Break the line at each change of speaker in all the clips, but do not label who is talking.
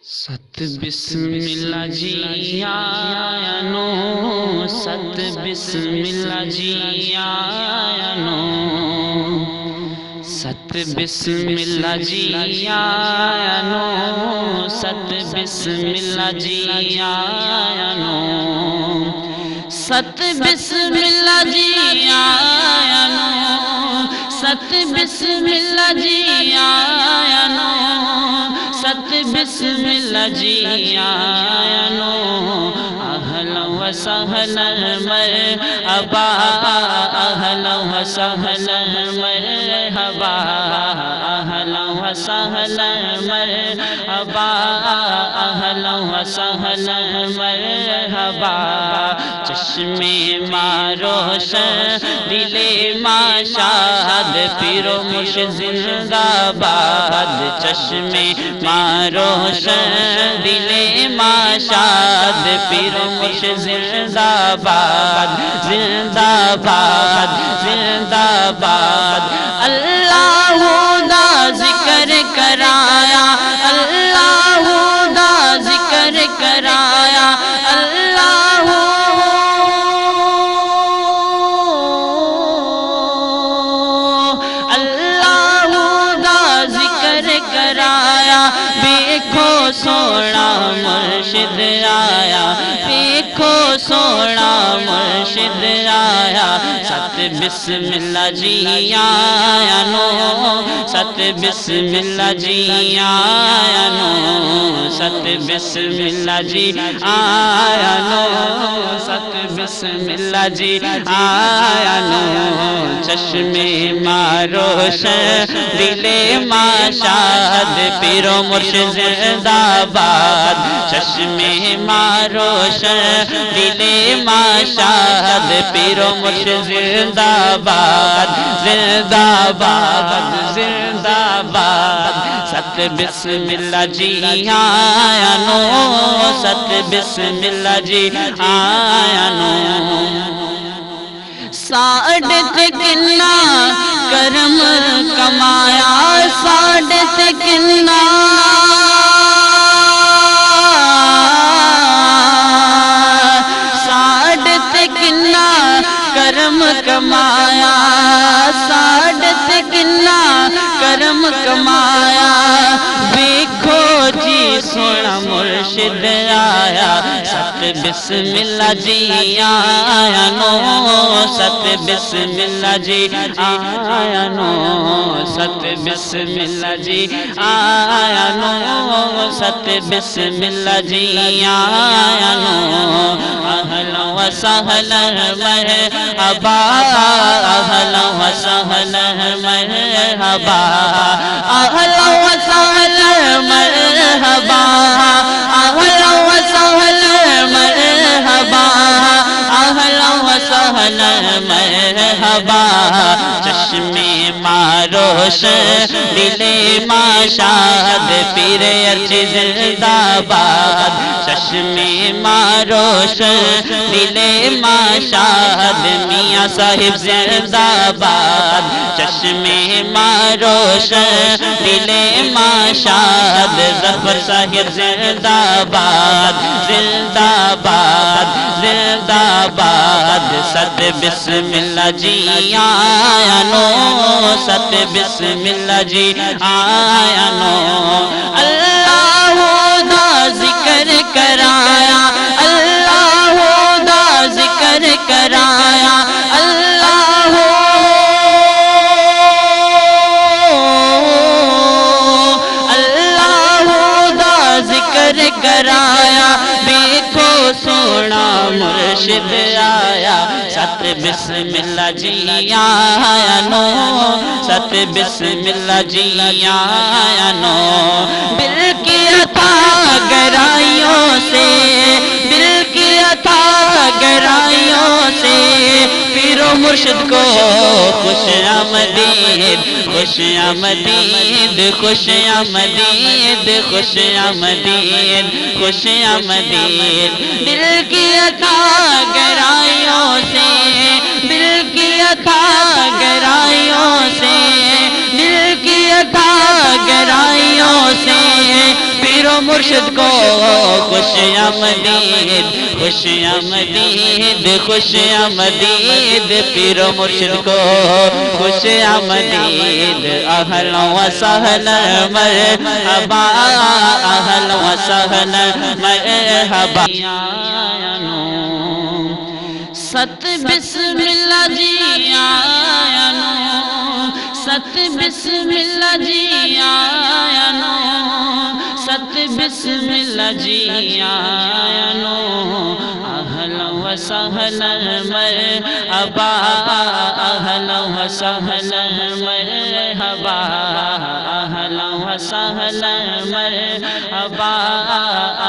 ست بسم اللہ جی آیا نو، ست بسم اللہ جی آیا نو، ست بسم اللہ جی آیا نو، ست بسم اللہ جی آیا نو، ست بسم اللہ جی آیا نو، ست بسم اللہ جی آیا نو، ست بسم اللہ جی آیا نو، اہلا و سہلا مرحبا، اہلا و سہلا مرحبا، اہلا و سہلا مرحبا، اہلا و سہلا مرحبا، چشم ماں روشن دل ماں شاد، پیر و مرشد زندہ باد، چشم ماں روشن دل ماں شاد، پیر و مرشد زندہ باد، زندہ باد، زندہ باد، اللہ دا ذکر کرایا، اللہ دا ذکر کرایا، اللہ کرایا، دیکھو سونا مرشد آیا، دیکھو سونا مرشد آیا، ست بسم اللہ جی آیا نو، ست بسم اللہ جی آیا نو، ست بسم اللہ جی آیا نو، ست بسم اللہ جی آیا نو، چشم ماں روشن دل ماں شاد، پیر و مرشد زندہ باد، چشم ماں روشن دل ماں شاد، پیر و مرشد زندہ باد، زندہ باد، زندہ باد، ست بسم اللہ جی آیا نو، ست بسم اللہ جی آیا نو، ساڑت کنا کرم کمایا، ساڑت کنا ساڑت کنا کرم کمایا، ساڑت کنا کرم کمایا، دیکھو جی سونا مرشد آیا، ست بسم اللہ جی آیا نو، ست بسم اللہ جی آیا نو، ست بسم اللہ جی آیا نو، ست بسم اللہ جی آیا نو، اہلا و سہلا مرحبا، اہلا و سہلا مرحبا، اہلا و سہلا مرحبا، اہلا و سہلا مرحبا، اہلا و سہلا مرحبا، چشم ماں روشن دل ماں شاد، پیر ارچ زندہ باد، چشم ماں روشن دل ماں شاد، میاں صاحب زندہ باد، چشم ماں روشن دل ماں شاد، ظفر صاحب زندہ باد، زندہ باد، زندہ باد، ست بسم اللہ جی آیا نو، ست بسم اللہ جی آیا نو، اللہ دا ذکر کرایا، اللہ دا ذکر کرایا، اللہ دا ذکر کرایا، دیکھو سونا مرشد آیا، ست بسم اللہ جی آیا نو، ست بسم اللہ جی آیا نو، دل کی عطا گہرائیوں سے، دل کی عطا گہرائیوں سے، پیر و مرشد کو خوش آمدید، خوش آمدید، خوش آمدید، خوش آمدید، خوش آمدید، دل کی عطا گہرائیوں سے، دل کی عطا گہرائیوں سے، دل کی عطا گہرائیوں سے، پیر و مرشد کو خوش آمدید، خوش آمدید، خوش آمدید، پیر و مرشد کو خوش آمدید، اہلا و سہلا مرحبا، اہلا و سہلا مرحبا۔ ست بسم اللہ جی آیا نو، ست بسم اللہ جی آیا نو، ست بسم اللہ جی آیا نو، اہلا و سہلا مرحبا، اہلا و سہلا مرحبا، اہلا و سہلا مرحبا،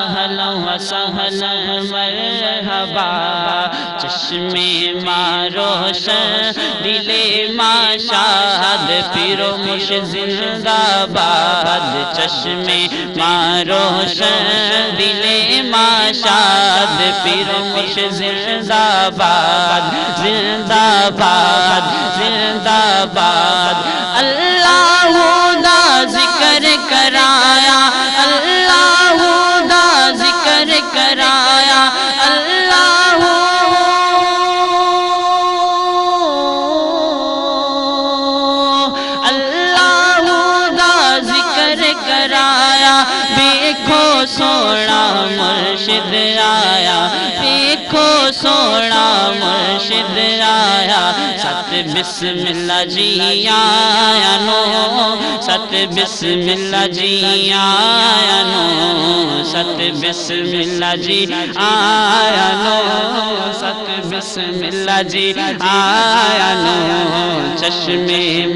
اہلا و سہلا مرحبا۔ چشم ماں روشن دل ماں شاد، پیر و مرشد زندہ باد، چشم ماں روشن دل ماں شاد، پیر و مرشد زندہ باد، زندہ باد، زندہ باد۔ اللہ دا ذکر کرایا، اللہ دا ذکر کرایا، اللہ دیکھو سونا مرشد آیا، دیکھو سونا مرشد آیا، ست بسم اللہ جی آیا نو، ست بسم اللہ جی آیا نو، ست بسم اللہ جی آیا نو، ست بسم اللہ جی آیا نو، چشم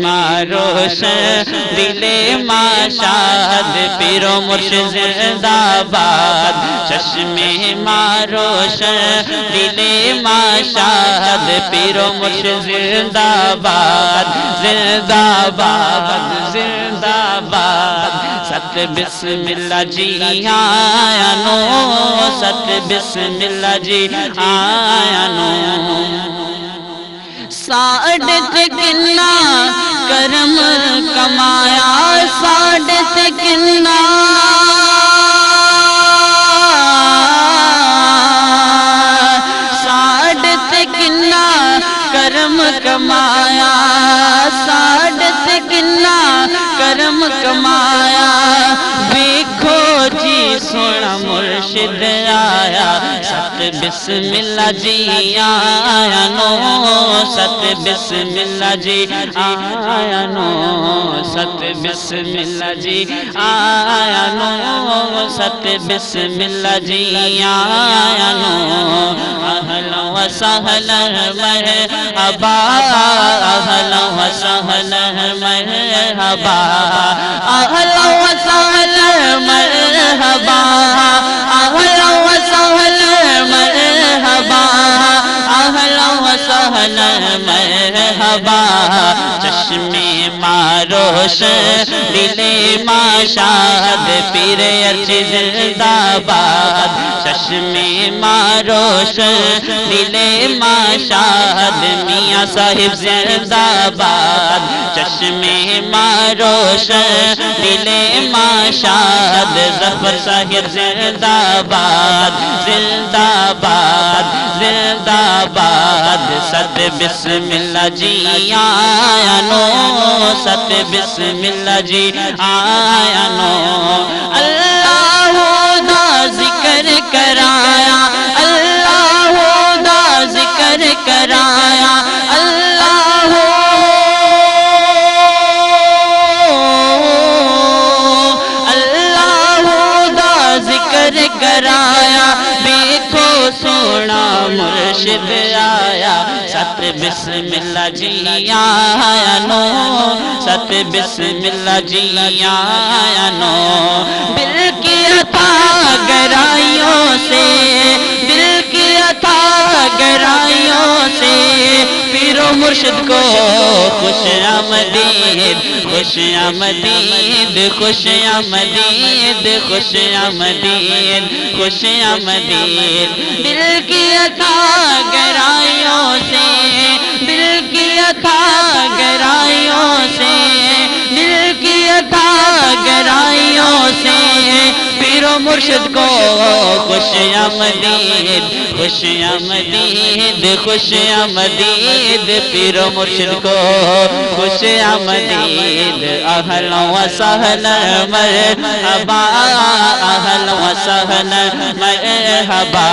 ماں روشن دل ماں شاد، پیر و مرشد زندہ باد، چشم ماں روشن دل ماں شاد، پیر و مرشد زندہ باد، زندہ باد، زندہ باد۔ ست بسم اللہ جی آیا نو، ست بسم اللہ جی آیا نو، ساڑھے کنا کرم کمایا، ساڑھے کنا کنا کرم کمایا، ساڑھے کنا کرم کمایا، دیکھو جی سونا مرشد آیا، ست بسم اللہ جی آیا نو، ست بسم اللہ جی آیا نو، ست بسم اللہ جی آیا نو، ست بسم اللہ جی آیا نو، اہلا و سہلا مرحبا، اہلا و سہلا مرحبا، اہلا و سہلا مرحبا، اہلا و سہلا مرحبا، اہلا و سہلا مرحبا۔ چشم ماں روشن دل ماں شاد، پیر ارچ زندہ باد، چشم ماں روشن دل ماں شاد، میاں صاحب زندہ باد، چشم ماں روشن دل ماں شاد، ظفر صاحب زندہ باد، زندہ باد، زندہ باد۔ ست بسم اللہ جی آیا نو، ست بسم اللہ جی آیا نو، اللہ دا ذکر کرایا، اللہ دا ذکر کرایا، اللہ دا ذکر کرایا، دیکھو سونا مرشد آیا، ست بسم اللہ جی آیا نو، ست بسم اللہ جی آیا نو، دل کی عطا گرائیوں سے، دل کی عطا گرائیوں سے، پیر و مرشد کو خوش آمدید، خوش آمدید، خوش آمدید، خوش آمدید، خوش آمدید، دل کی عطا گرائیوں سے، دل کی عطا گرائیوں سے، دل کی عطا گرائیوں سے، و مرشد کو خوش آمدید، خوش آمدید، خوش آمدید، پیر و مرشد کو خوش آمدید، اہلا و سہلا مرحبا، اہلا و سہلا مرحبا،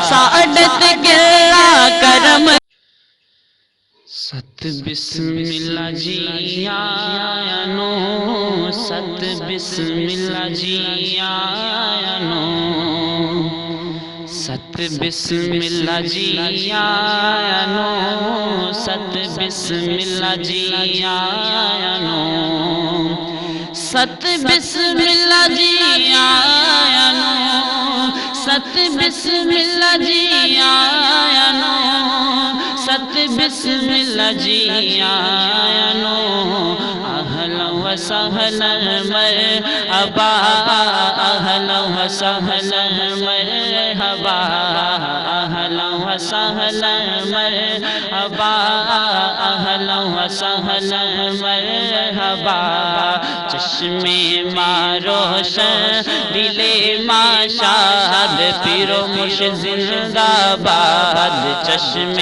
سعادت گلا کرم ست بسم اللہ جی آیا نو، ست بسم اللہ جی آیا نو، ست بسم اللہ جی آیا نو، ست بسم اللہ جی آیا نو، ست بسم اللہ جی آیا نو، ست بسم اللہ جی آیا نو، ست بسم اللہ جی آیا نو، اہلا و سہلا مرحبا، اہلا و سہلا مرحبا، اہلا و سہلا مرحبا، اہلا و سہلا مرحبا، چشم روشن دل ماشاد، پیر و مرشد زندہ باد، چشم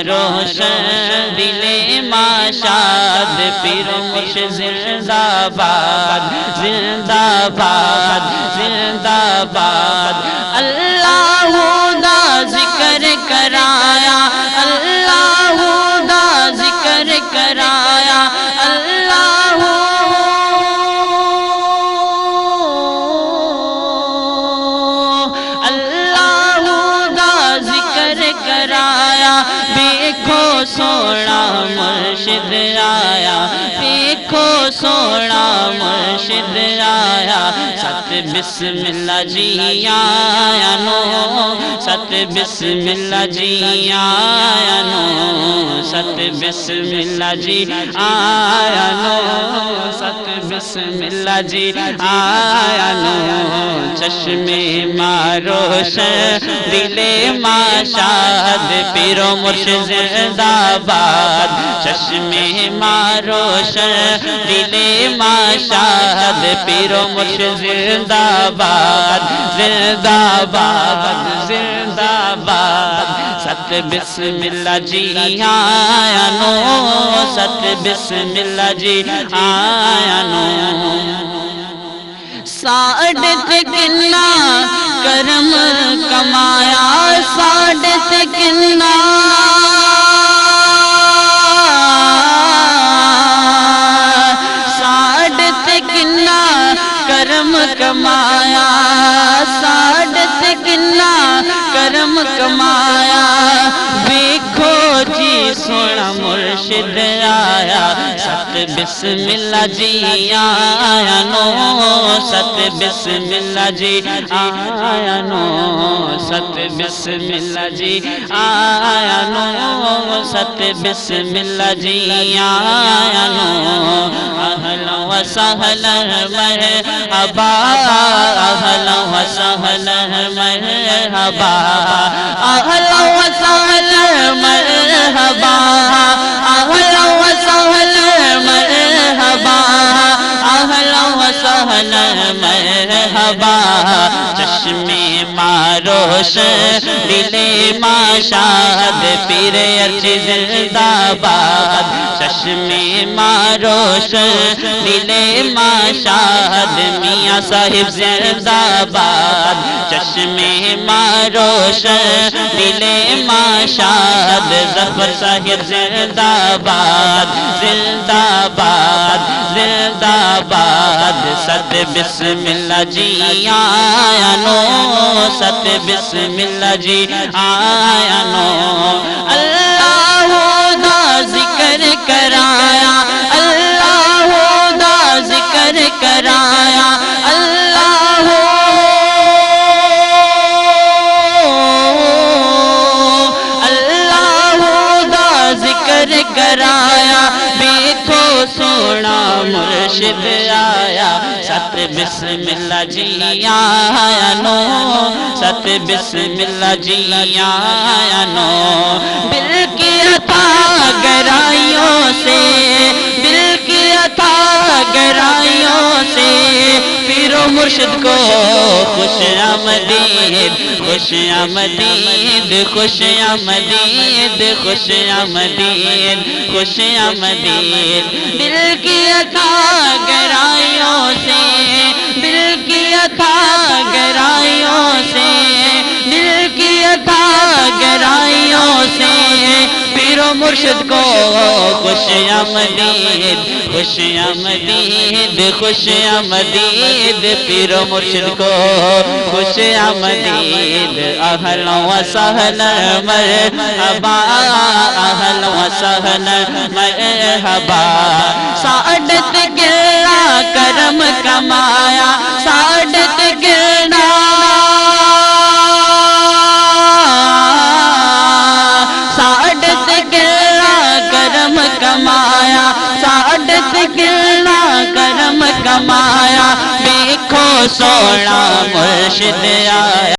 روشن دل ماشاد، پیر و مرشد زندہ باد، زندہ باد، زندہ باد، اللہ دا ذکر کرایا، اللہ دا ذکر کرایا، اللہ دیکھو سونا مرشد آیا، دیکھو سونا مرشد آیا، ست بسم اللہ جی آیا نو، ست بسم اللہ جی آیا نو، ست بسم اللہ جی آیا نو، ست بسم اللہ جی آیا نو، چشم روشن دل ماشاد، پیر و مرشد زندہ باد، چشم روشن دل ماشاد، پیر و مرشد زندہ باد، زندہ باد، زندہ باد، ست بسم اللہ جی آیا نو، ست بسم اللہ جی آیا نو، سعادت کنا کرم کمایا، سعادت کنا سعادت کنا کرم کمایا، سعادت کنا کرم کمایا، دیکھو جی سونا مرشد آیا، ست بسم اللہ جی آیا نو، ست بسم اللہ جی آیا نو، ست بسم اللہ جی آیا نو، ست بسم اللہ جی آیا نو، اہلا و سہلا مرحبا، اہلا و سہلا مرحبا، اہلا و سہلا مرحبا، اہلا و سہلا مرحبا، اہلا و سہلا مرحبا، چشم روشن دل ماشاد، پیر ارچ زندہ باد، چشم روشن دل ماشاد، میاں صاحب زندہ باد، چشم روشن دل ماشاد، ظفر صاحب زندہ باد، زندہ باد، زندہ باد، ست بسم اللہ جی آیا نو، ست بسم اللہ جی آیا نو، اللہ دا ذکر کرایا، اللہ دا ذکر کرایا، اللہ دا ذکر کرایا، دیکھو سونا مرشد آیا، ست بسم اللہ جی آیا نو، ست بسم اللہ جی آیا نو، دل کی عطا گرائیوں سے، دل کی عطا گہرائیوں سے پیر و مرشد کو خوش آمدید خوش آمدید خوش آمدید خوش آمدید خوش آمدید دل کی عطا گہرائیوں سے دل کی عطا گہرائیوں سے دل کی عطا گہرائیوں سے پیر و مرشد کو خوش آمدید خوش آمدید خوش آمدید پیر و مرشد کو خوش آمدید اہلا و سہلا مرحبا اہلا و سہلا مرحبا سعادت گرنا کرم کمایا سعادت گرنا سعادت گرنا کرم کمایا سعادت گرنا کرم کمایا دیکھو سونا مرشد آیا